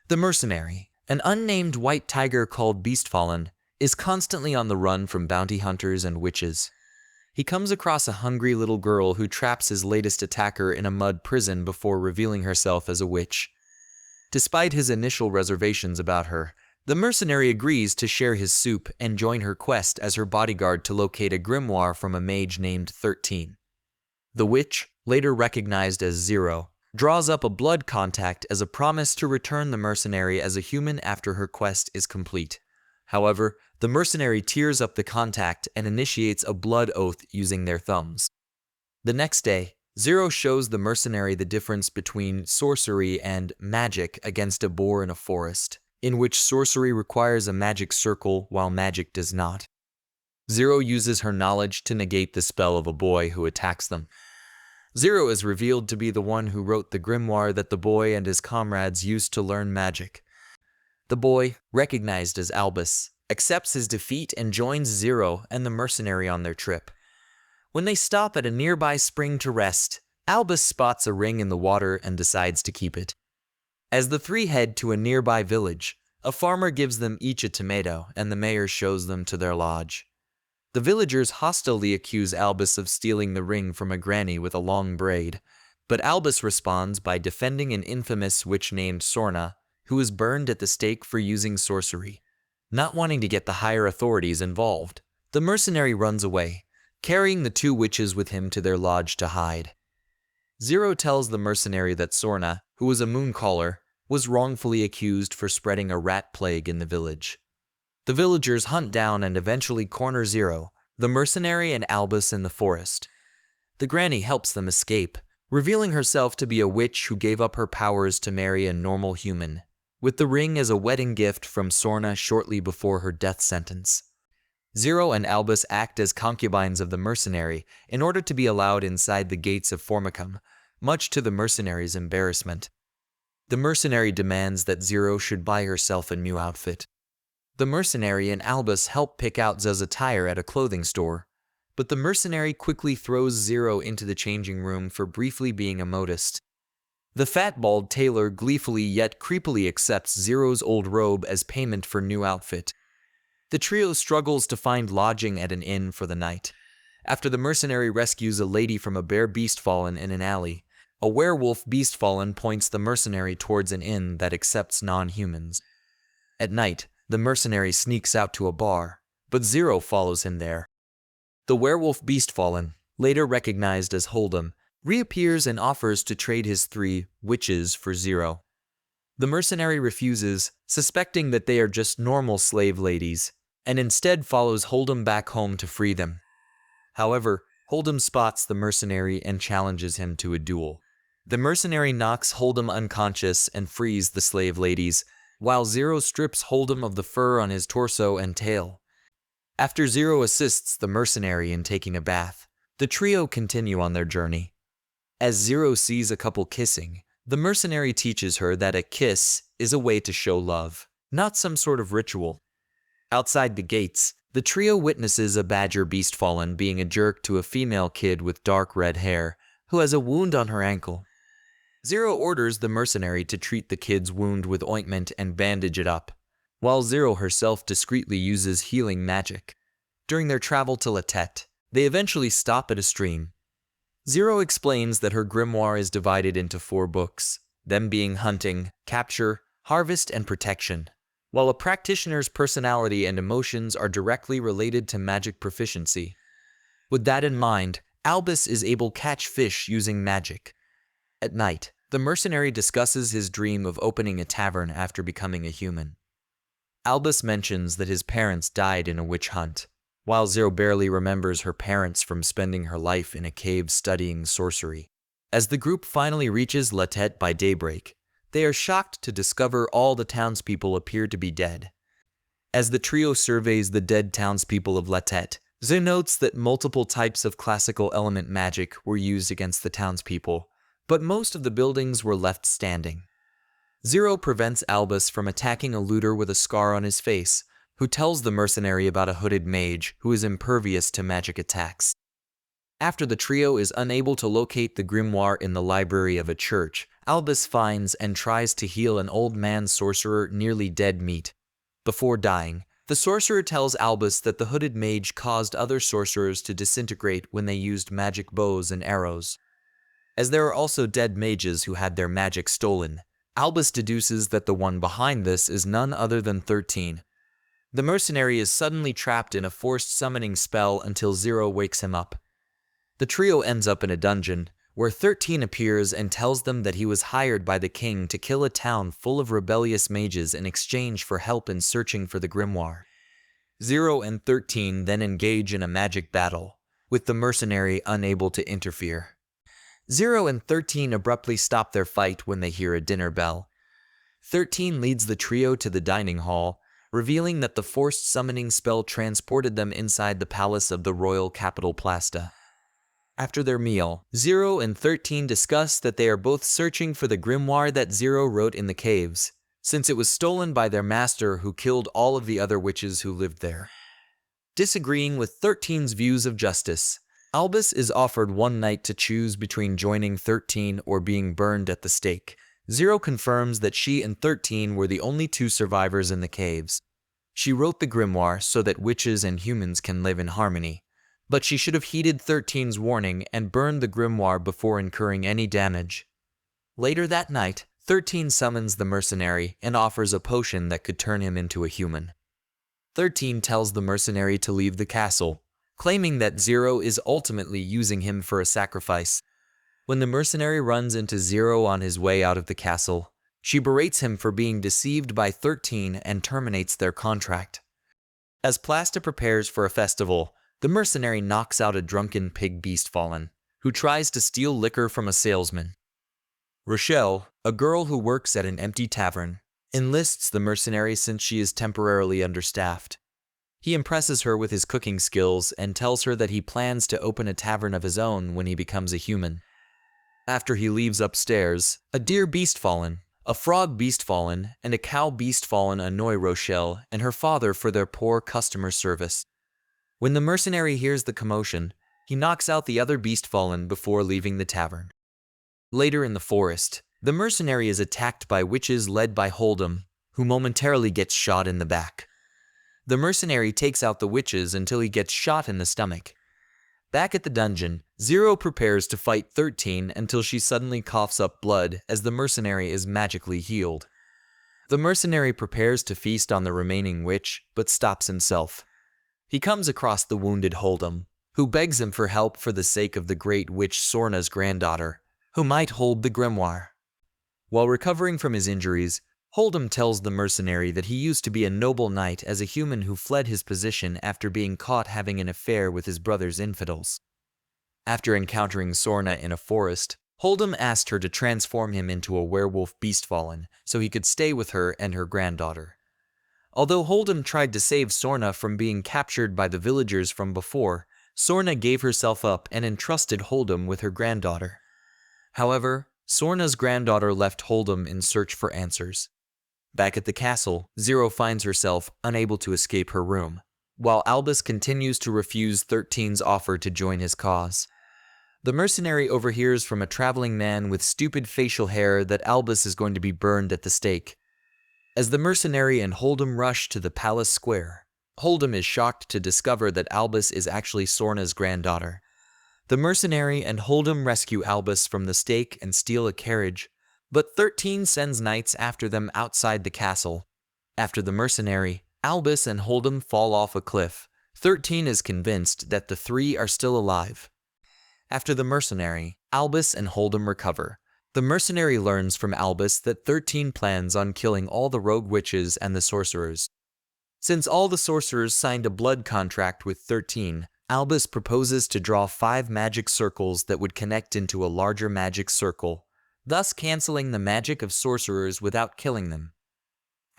The mercenary, an unnamed white tiger called Beastfallen, is constantly on the run from bounty hunters and witches. He comes across a hungry little girl who traps his latest attacker in a mud prison before revealing herself as a witch. Despite his initial reservations about her, the mercenary agrees to share his soup and join her quest as her bodyguard to locate a grimoire from a mage named 13. The witch, later recognized as Zero, draws up a blood contact as a promise to return the mercenary as a human after her quest is complete. However, the mercenary tears up the contact and initiates a blood oath using their thumbs. The next day, Zero shows the mercenary the difference between sorcery and magic against a boar in a forest, in which sorcery requires a magic circle while magic does not. Zero uses her knowledge to negate the spell of a boy who attacks them. Zero is revealed to be the one who wrote the grimoire that the boy and his comrades used to learn magic. The boy, recognized as Albus, accepts his defeat and joins Zero and the mercenary on their trip. When they stop at a nearby spring to rest, Albus spots a ring in the water and decides to keep it. As the three head to a nearby village, a farmer gives them each a tomato and the mayor shows them to their lodge. The villagers hostilely accuse Albus of stealing the ring from a granny with a long braid, but Albus responds by defending an infamous witch named Sorna, who was burned at the stake for using sorcery. Not wanting to get the higher authorities involved, the mercenary runs away, carrying the two witches with him to their lodge to hide. Zero tells the mercenary that Sorna, who was a mooncaller, was wrongfully accused for spreading a rat plague in the village. The villagers hunt down and eventually corner Zero, the mercenary, and Albus in the forest. The granny helps them escape, revealing herself to be a witch who gave up her powers to marry a normal human, with the ring as a wedding gift from Sorna shortly before her death sentence. Zero and Albus act as concubines of the mercenary in order to be allowed inside the gates of Formicum, much to the mercenary's embarrassment. The mercenary demands that Zero should buy herself a new outfit. The mercenary and Albus help pick out Z's attire at a clothing store, but the mercenary quickly throws Zero into the changing room for briefly being a modist. The fat bald tailor gleefully yet creepily accepts Zero's old robe as payment for new outfit. The trio struggles to find lodging at an inn for the night. After the mercenary rescues a lady from a bear beastfallen in an alley, a werewolf beastfallen points the mercenary towards an inn that accepts non-humans. At night, the mercenary sneaks out to a bar, but Zero follows him there. The werewolf beastfallen, later recognized as Holde, reappears and offers to trade his 3 witches for Zero. The mercenary refuses, suspecting that they are just normal slave ladies, and instead follows Holde back home to free them. However, Holde spots the mercenary and challenges him to a duel. The mercenary knocks Holde unconscious and frees the slave ladies, while Zero strips Holde of the fur on his torso and tail. After Zero assists the mercenary in taking a bath, the trio continue on their journey. As Zero sees a couple kissing, the mercenary teaches her that a kiss is a way to show love, not some sort of ritual. Outside the gates, the trio witnesses a badger beastfallen being a jerk to a female kid with dark red hair, who has a wound on her ankle. Zero orders the mercenary to treat the kid's wound with ointment and bandage it up, while Zero herself discreetly uses healing magic. During their travel to Lettet, they eventually stop at a stream. Zero explains that her grimoire is divided into 4 books, them being hunting, capture, harvest, and protection, while a practitioner's personality and emotions are directly related to magic proficiency. With that in mind, Albus is able to catch fish using magic. At night, the mercenary discusses his dream of opening a tavern after becoming a human. Albus mentions that his parents died in a witch hunt, while Zero barely remembers her parents from spending her life in a cave studying sorcery. As the group finally reaches Lettet by daybreak, they are shocked to discover all the townspeople appear to be dead. As the trio surveys the dead townspeople of Lettet, Zero notes that multiple types of classical element magic were used against the townspeople, but most of the buildings were left standing. Zero prevents Albus from attacking a looter with a scar on his face, who tells the mercenary about a hooded mage who is impervious to magic attacks. After the trio is unable to locate the grimoire in the library of a church, Albus finds and tries to heal an old man sorcerer nearly dead meat. Before dying, the sorcerer tells Albus that the hooded mage caused other sorcerers to disintegrate when they used magic bows and arrows. As there are also dead mages who had their magic stolen, Albus deduces that the one behind this is none other than 13. The mercenary is suddenly trapped in a forced summoning spell until Zero wakes him up. The trio ends up in a dungeon, where 13 appears and tells them that he was hired by the king to kill a town full of rebellious mages in exchange for help in searching for the Grimoire. Zero and 13 then engage in a magic battle, with the mercenary unable to interfere. Zero and 13 abruptly stop their fight when they hear a dinner bell. 13 leads the trio to the dining hall, revealing that the forced summoning spell transported them inside the palace of the royal capital Plasta. After their meal, Zero and 13 discuss that they are both searching for the grimoire that Zero wrote in the caves, since it was stolen by their master who killed all of the other witches who lived there. Disagreeing with 13's views of justice, Albus is offered one night to choose between joining 13 or being burned at the stake. Zero confirms that she and 13 were the only two survivors in the caves. She wrote the grimoire so that witches and humans can live in harmony, but she should have heeded 13's warning and burned the grimoire before incurring any damage. Later that night, 13 summons the mercenary and offers a potion that could turn him into a human. 13 tells the mercenary to leave the castle, claiming that Zero is ultimately using him for a sacrifice. When the mercenary runs into Zero on his way out of the castle, she berates him for being deceived by 13 and terminates their contract. As Plasta prepares for a festival, the mercenary knocks out a drunken pig beast-fallen, who tries to steal liquor from a salesman. Rochelle, a girl who works at an empty tavern, enlists the mercenary since she is temporarily understaffed. He impresses her with his cooking skills and tells her that he plans to open a tavern of his own when he becomes a human. After he leaves upstairs, a deer beast-fallen, a frog beast-fallen, and a cow beast-fallen annoy Rochelle and her father for their poor customer service. When the mercenary hears the commotion, he knocks out the other beast-fallen before leaving the tavern. Later in the forest, the mercenary is attacked by witches led by Holde, who momentarily gets shot in the back. The mercenary takes out the witches until he gets shot in the stomach. Back at the dungeon, Zero prepares to fight 13 until she suddenly coughs up blood as the mercenary is magically healed. The mercenary prepares to feast on the remaining witch, but stops himself. He comes across the wounded Holde, who begs him for help for the sake of the great witch Sorna's granddaughter, who might hold the grimoire. While recovering from his injuries, Holde tells the mercenary that he used to be a noble knight as a human who fled his position after being caught having an affair with his brother's infidels. After encountering Sorna in a forest, Holde asked her to transform him into a werewolf beast-fallen so he could stay with her and her granddaughter. Although Holde tried to save Sorna from being captured by the villagers from before, Sorna gave herself up and entrusted Holde with her granddaughter. However, Sorna's granddaughter left Holde in search for answers. Back at the castle, Zero finds herself unable to escape her room, while Albus continues to refuse 13's offer to join his cause. The mercenary overhears from a traveling man with stupid facial hair that Albus is going to be burned at the stake. As the mercenary and Holde rush to the palace square, Holde is shocked to discover that Albus is actually Sorna's granddaughter. The mercenary and Holde rescue Albus from the stake and steal a carriage, but 13 sends knights after them outside the castle. After the mercenary, Albus and Holde fall off a cliff. 13 is convinced that the three are still alive. After the mercenary, Albus and Holde recover. The mercenary learns from Albus that 13 plans on killing all the rogue witches and the sorcerers. Since all the sorcerers signed a blood contract with 13, Albus proposes to draw 5 magic circles that would connect into a larger magic circle, thus canceling the magic of sorcerers without killing them.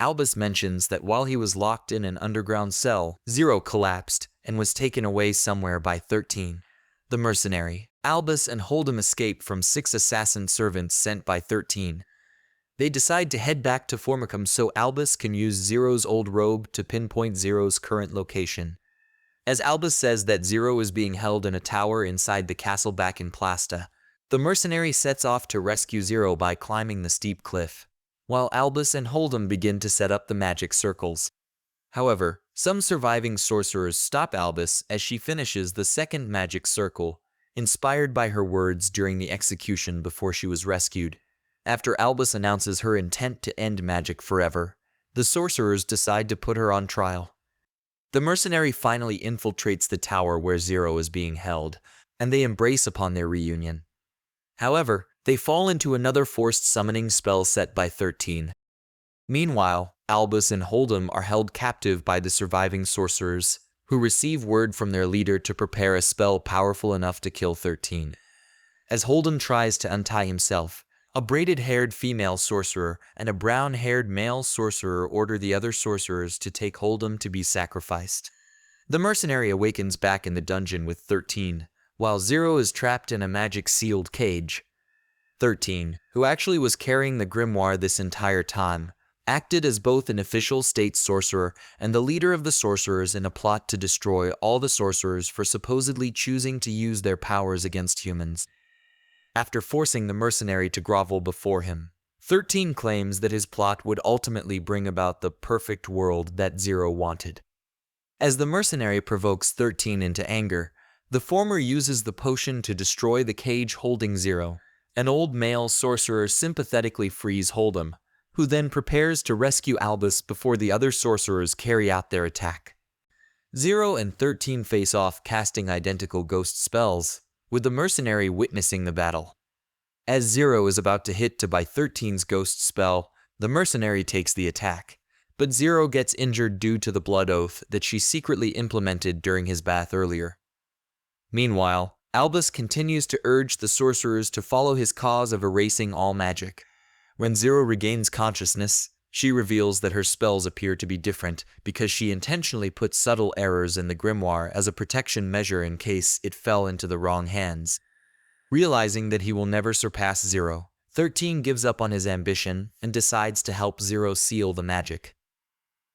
Albus mentions that while he was locked in an underground cell, Zero collapsed and was taken away somewhere by 13. The mercenary, Albus and Holde escape from 6 assassin servants sent by 13. They decide to head back to Formicum so Albus can use Zero's old robe to pinpoint Zero's current location. As Albus says that Zero is being held in a tower inside the castle back in Plasta, The mercenary sets off to rescue Zero by climbing the steep cliff, while Albus and Holde begin to set up the magic circles. However, some surviving sorcerers stop Albus as she finishes the second magic circle, inspired by her words during the execution before she was rescued. After Albus announces her intent to end magic forever, the sorcerers decide to put her on trial. The mercenary finally infiltrates the tower where Zero is being held, and they embrace upon their reunion. However, they fall into another forced summoning spell set by 13. Meanwhile, Albus and Holde are held captive by the surviving sorcerers, who receive word from their leader to prepare a spell powerful enough to kill 13. As Holde tries to untie himself, a braided-haired female sorcerer and a brown-haired male sorcerer order the other sorcerers to take Holde to be sacrificed. The mercenary awakens back in the dungeon with 13, while Zero is trapped in a magic-sealed cage. 13, who actually was carrying the Grimoire this entire time, acted as both an official state sorcerer and the leader of the sorcerers in a plot to destroy all the sorcerers for supposedly choosing to use their powers against humans. After forcing the mercenary to grovel before him, 13 claims that his plot would ultimately bring about the perfect world that Zero wanted. As the mercenary provokes 13 into anger, the former uses the potion to destroy the cage holding Zero. An old male sorcerer sympathetically frees Holde, who then prepares to rescue Albus before the other sorcerers carry out their attack. Zero and 13 face off casting identical ghost spells, with the mercenary witnessing the battle. As Zero is about to hit by 13's ghost spell, the mercenary takes the attack, but Zero gets injured due to the blood oath that she secretly implemented during his bath earlier. Meanwhile, Albus continues to urge the sorcerers to follow his cause of erasing all magic. When Zero regains consciousness, she reveals that her spells appear to be different because she intentionally put subtle errors in the Grimoire as a protection measure in case it fell into the wrong hands. Realizing that he will never surpass Zero, 13 gives up on his ambition and decides to help Zero seal the magic.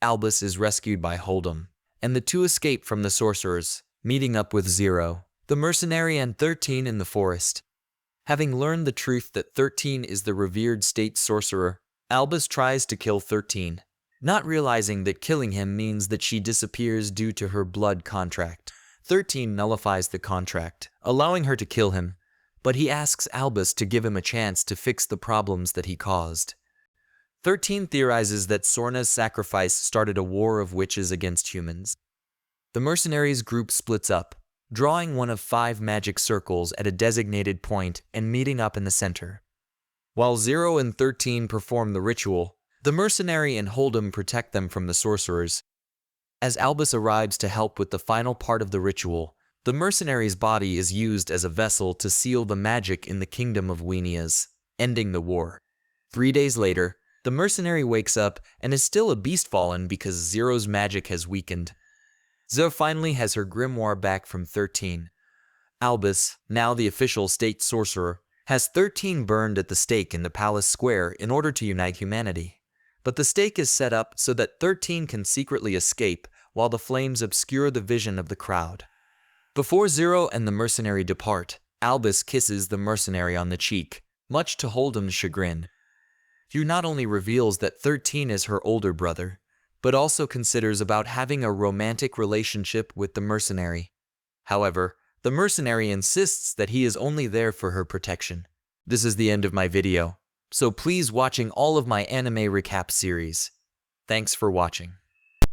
Albus is rescued by Holde, and the two escape from the sorcerers, meeting up with Zero, the mercenary, and 13 in the forest. Having learned the truth that 13 is the revered state sorcerer, Albus tries to kill 13, not realizing that killing him means that she disappears due to her blood contract. 13 nullifies the contract, allowing her to kill him, but he asks Albus to give him a chance to fix the problems that he caused. 13 theorizes that Sorna's sacrifice started a war of witches against humans. The mercenaries group splits up, drawing one of 5 magic circles at a designated point and meeting up in the center. While Zero and 13 perform the ritual, the mercenary and Holde protect them from the sorcerers. As Albus arrives to help with the final part of the ritual, the mercenary's body is used as a vessel to seal the magic in the kingdom of Weenias, ending the war. 3 days later, the mercenary wakes up and is still a beast fallen because Zero's magic has weakened. Zero finally has her grimoire back from 13. Albus, now the official state sorcerer, has 13 burned at the stake in the palace square in order to unite humanity. But the stake is set up so that 13 can secretly escape while the flames obscure the vision of the crowd. Before Zero and the mercenary depart, Albus kisses the mercenary on the cheek, much to Holden's chagrin. He not only reveals that 13 is her older brother, but also considers about having a romantic relationship with the mercenary. However, the mercenary insists that he is only there for her protection. This is the end of my video, so please watching all of my anime recap series. Thanks for watching.